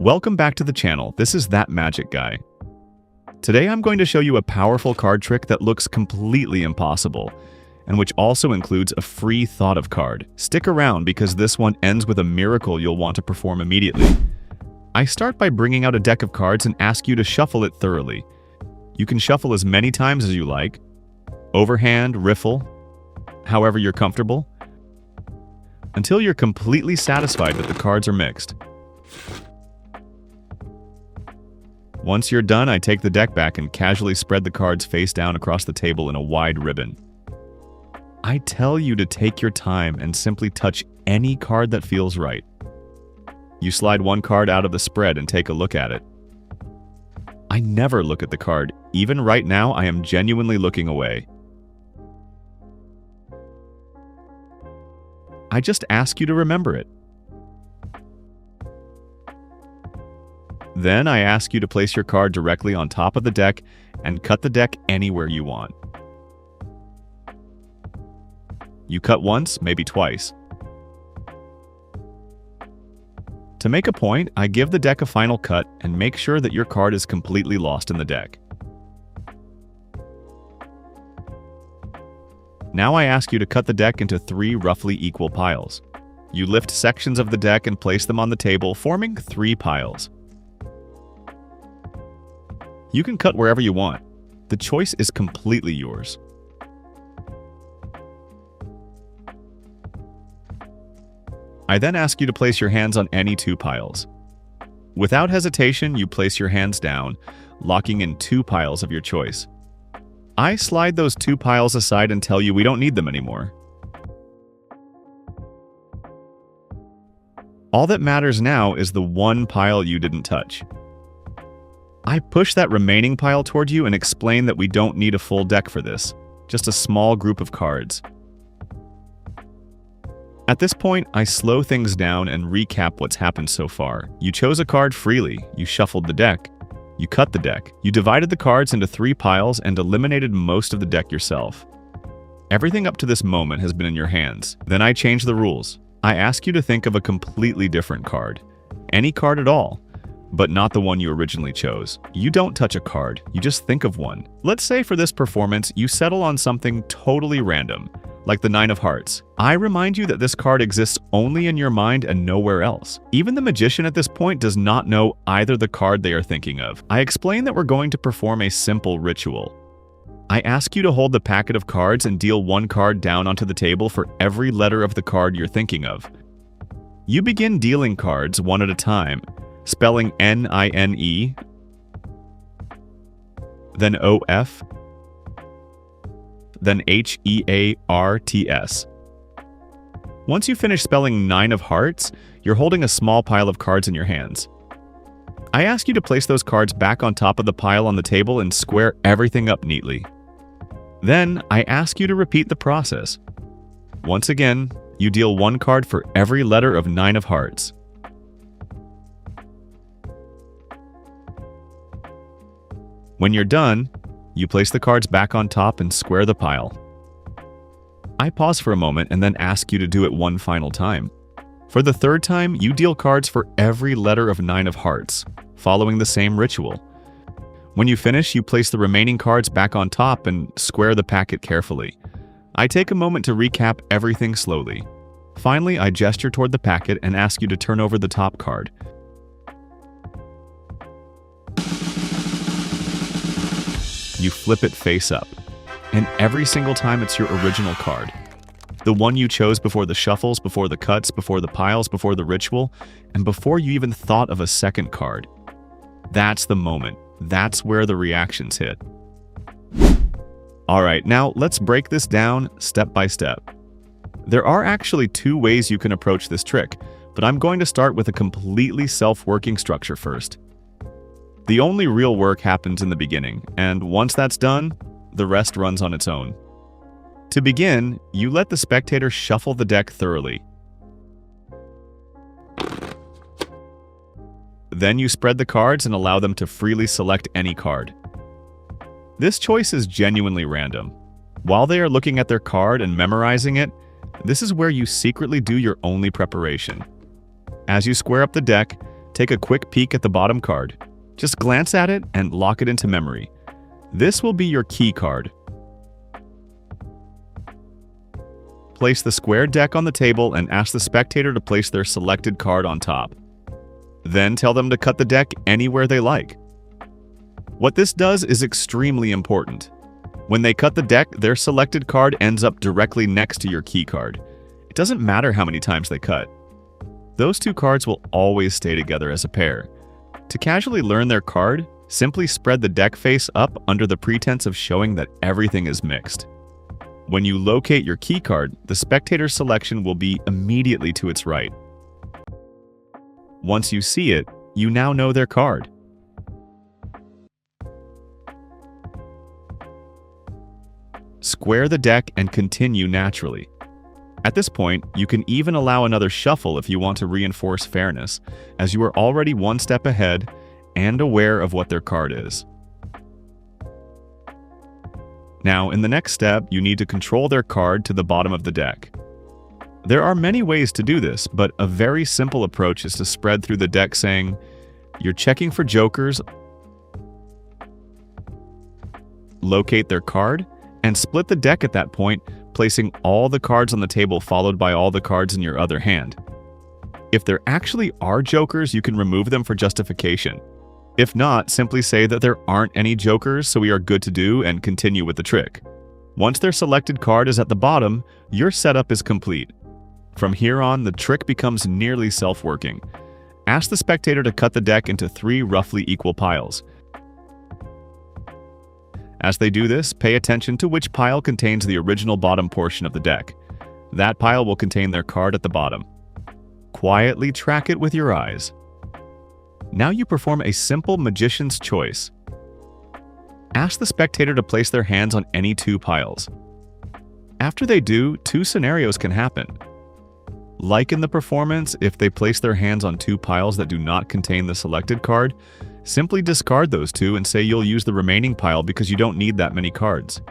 Welcome back to the channel. This is That Magic Guy. Today I'm going to show you a powerful card trick that looks completely impossible, and which also includes a free thought of card. Stick around because this one ends with a miracle you'll want to perform immediately. I start by bringing out a deck of cards and ask you to shuffle it thoroughly. You can shuffle as many times as you like, overhand, riffle, however you're comfortable, until you're completely satisfied that the cards are mixed. Once you're done, I take the deck back and casually spread the cards face down across the table in a wide ribbon. I tell you to take your time and simply touch any card that feels right. You slide one card out of the spread and take a look at it. I never look at the card. Even right now, I am genuinely looking away. I just ask you to remember it. Then I ask you to place your card directly on top of the deck and cut the deck anywhere you want. You cut once, maybe twice. To make a point, I give the deck a final cut and make sure that your card is completely lost in the deck. Now I ask you to cut the deck into 3 roughly equal piles. You lift sections of the deck and place them on the table, forming 3 piles. You can cut wherever you want. The choice is completely yours. I then ask you to place your hands on any 2 piles. Without hesitation, you place your hands down, locking in 2 piles of your choice. I slide those 2 piles aside and tell you we don't need them anymore. All that matters now is the 1 pile you didn't touch. I push that remaining pile toward you and explain that we don't need a full deck for this, just a small group of cards. At this point, I slow things down and recap what's happened so far. You chose a card freely, you shuffled the deck, you cut the deck, you divided the cards into 3 piles and eliminated most of the deck yourself. Everything up to this moment has been in your hands. Then I change the rules. I ask you to think of a completely different card. Any card at all, but not the one you originally chose. You don't touch a card, you just think of one. Let's say for this performance, you settle on something totally random, like the 9 of Hearts. I remind you that this card exists only in your mind and nowhere else. Even the magician at this point does not know either the card they are thinking of. I explain that we're going to perform a simple ritual. I ask you to hold the packet of cards and deal 1 card down onto the table for every letter of the card you're thinking of. You begin dealing cards one at a time, spelling N-I-N-E, then O-F, then H-E-A-R-T-S. Once you finish spelling 9 of Hearts, you're holding a small pile of cards in your hands. I ask you to place those cards back on top of the pile on the table and square everything up neatly. Then, I ask you to repeat the process. Once again, you deal 1 card for every letter of 9 of Hearts. When you're done, you place the cards back on top and square the pile. I pause for a moment and then ask you to do it 1 final time. For the 3rd time, you deal cards for every letter of 9 of Hearts, following the same ritual. When you finish, you place the remaining cards back on top and square the packet carefully. I take a moment to recap everything slowly. Finally, I gesture toward the packet and ask you to turn over the top card. You flip it face up, and every single time it's your original card. The one you chose before the shuffles, before the cuts, before the piles, before the ritual, and before you even thought of a second card. That's the moment. That's where the reactions hit. Alright, now let's break this down step by step. There are actually 2 ways you can approach this trick, but I'm going to start with a completely self-working structure first. The only real work happens in the beginning, and once that's done, the rest runs on its own. To begin, you let the spectator shuffle the deck thoroughly. Then you spread the cards and allow them to freely select any card. This choice is genuinely random. While they are looking at their card and memorizing it, this is where you secretly do your only preparation. As you square up the deck, take a quick peek at the bottom card. Just glance at it and lock it into memory. This will be your key card. Place the square deck on the table and ask the spectator to place their selected card on top. Then tell them to cut the deck anywhere they like. What this does is extremely important. When they cut the deck, their selected card ends up directly next to your key card. It doesn't matter how many times they cut. Those two cards will always stay together as a pair. To casually learn their card, simply spread the deck face up under the pretense of showing that everything is mixed. When you locate your key card, the spectator's selection will be immediately to its right. Once you see it, you now know their card. Square the deck and continue naturally. At this point, you can even allow another shuffle if you want to reinforce fairness, as you are already one step ahead and aware of what their card is. Now, in the next step, you need to control their card to the bottom of the deck. There are many ways to do this, but a very simple approach is to spread through the deck saying, "You're checking for jokers," locate their card, and split the deck at that point, placing all the cards on the table followed by all the cards in your other hand. If there actually are jokers, you can remove them for justification. If not, simply say that there aren't any jokers, so we are good to do, and continue with the trick. Once their selected card is at the bottom, your setup is complete. From here on, the trick becomes nearly self-working. Ask the spectator to cut the deck into 3 roughly equal piles. As they do this, pay attention to which pile contains the original bottom portion of the deck. That pile will contain their card at the bottom. Quietly track it with your eyes. Now you perform a simple magician's choice. Ask the spectator to place their hands on any 2 piles. After they do, 2 scenarios can happen. Like in the performance, if they place their hands on 2 piles that do not contain the selected card, simply discard those 2 and say you'll use the remaining pile because you don't need that many cards.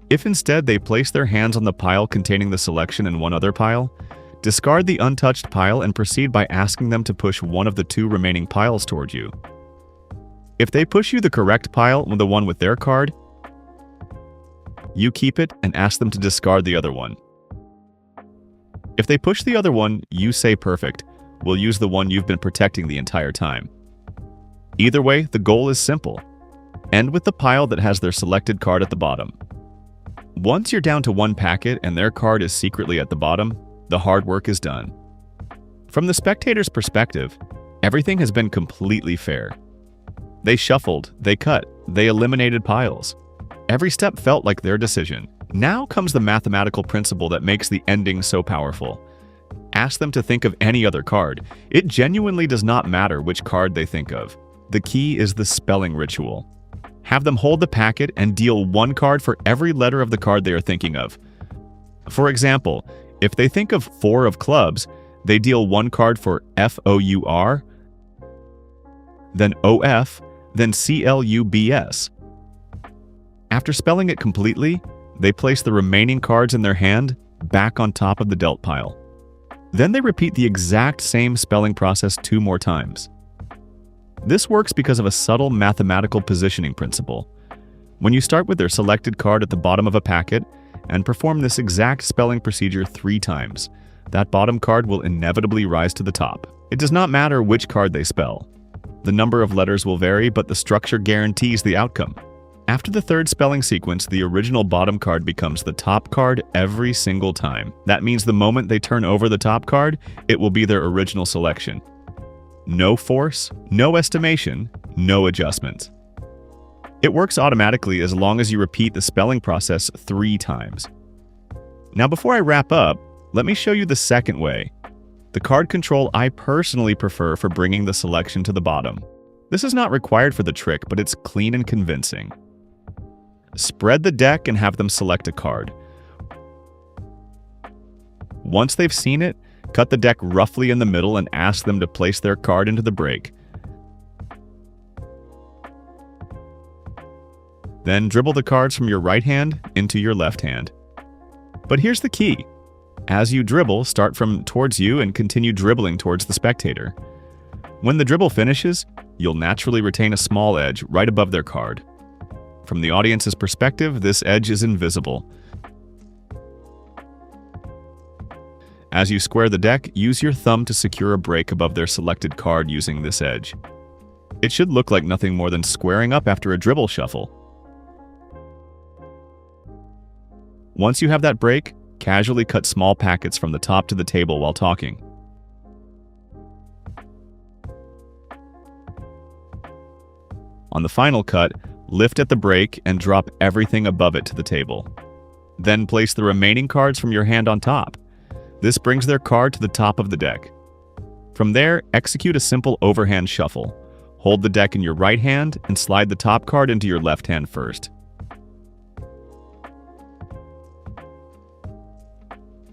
If instead they place their hands on the pile containing the selection in one other pile, discard the untouched pile and proceed by asking them to push one of the 2 remaining piles toward you. If they push you the correct pile, the one with their card, you keep it and ask them to discard the other one. If they push the other one, you say perfect. We'll use the one you've been protecting the entire time. Either way, the goal is simple. End with the pile that has their selected card at the bottom. Once you're down to 1 packet and their card is secretly at the bottom, the hard work is done. From the spectator's perspective, everything has been completely fair. They shuffled, they cut, they eliminated piles. Every step felt like their decision. Now comes the mathematical principle that makes the ending so powerful. Ask them to think of any other card. It genuinely does not matter which card they think of. The key is the spelling ritual. Have them hold the packet and deal 1 card for every letter of the card they are thinking of. For example, if they think of 4 of clubs, they deal 1 card for F-O-U-R, then O-F, then C-L-U-B-S. After spelling it completely, they place the remaining cards in their hand back on top of the dealt pile. Then they repeat the exact same spelling process 2 more times. This works because of a subtle mathematical positioning principle. When you start with their selected card at the bottom of a packet and perform this exact spelling procedure 3 times, that bottom card will inevitably rise to the top. It does not matter which card they spell. The number of letters will vary, but the structure guarantees the outcome. After the 3rd spelling sequence, the original bottom card becomes the top card every single time. That means the moment they turn over the top card, it will be their original selection. No force, no estimation, no adjustments. It works automatically as long as you repeat the spelling process 3 times. Now before I wrap up, let me show you the second way. The card control I personally prefer for bringing the selection to the bottom. This is not required for the trick, but it's clean and convincing. Spread the deck and have them select a card. Once they've seen it, cut the deck roughly in the middle and ask them to place their card into the break. Then dribble the cards from your right hand into your left hand. But here's the key. As you dribble, start from towards you and continue dribbling towards the spectator. When the dribble finishes, you'll naturally retain a small edge right above their card. From the audience's perspective, this edge is invisible. As you square the deck, use your thumb to secure a break above their selected card using this edge. It should look like nothing more than squaring up after a dribble shuffle. Once you have that break, casually cut small packets from the top to the table while talking. On the final cut, lift at the break and drop everything above it to the table. Then place the remaining cards from your hand on top. This brings their card to the top of the deck. From there, execute a simple overhand shuffle. Hold the deck in your right hand and slide the top card into your left hand first.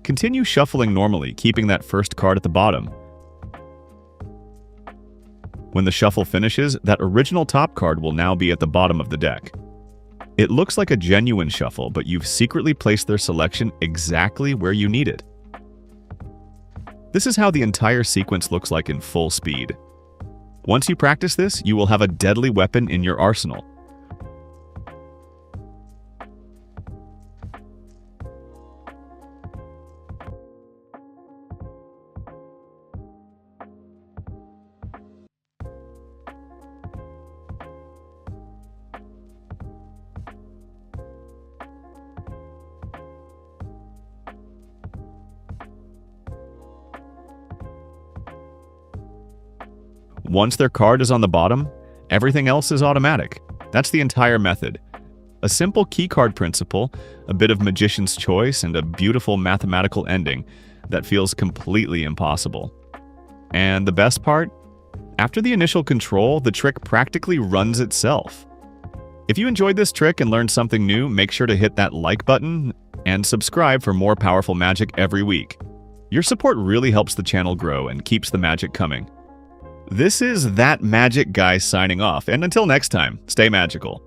Continue shuffling normally, keeping that first card at the bottom. When the shuffle finishes, that original top card will now be at the bottom of the deck. It looks like a genuine shuffle, but you've secretly placed their selection exactly where you need it. This is how the entire sequence looks like in full speed. Once you practice this, you will have a deadly weapon in your arsenal. Once their card is on the bottom, everything else is automatic. That's the entire method. A simple keycard principle, a bit of magician's choice, and a beautiful mathematical ending that feels completely impossible. And the best part? After the initial control, the trick practically runs itself. If you enjoyed this trick and learned something new, make sure to hit that like button and subscribe for more powerful magic every week. Your support really helps the channel grow and keeps the magic coming. This is That Magic Guy signing off, and until next time, stay magical.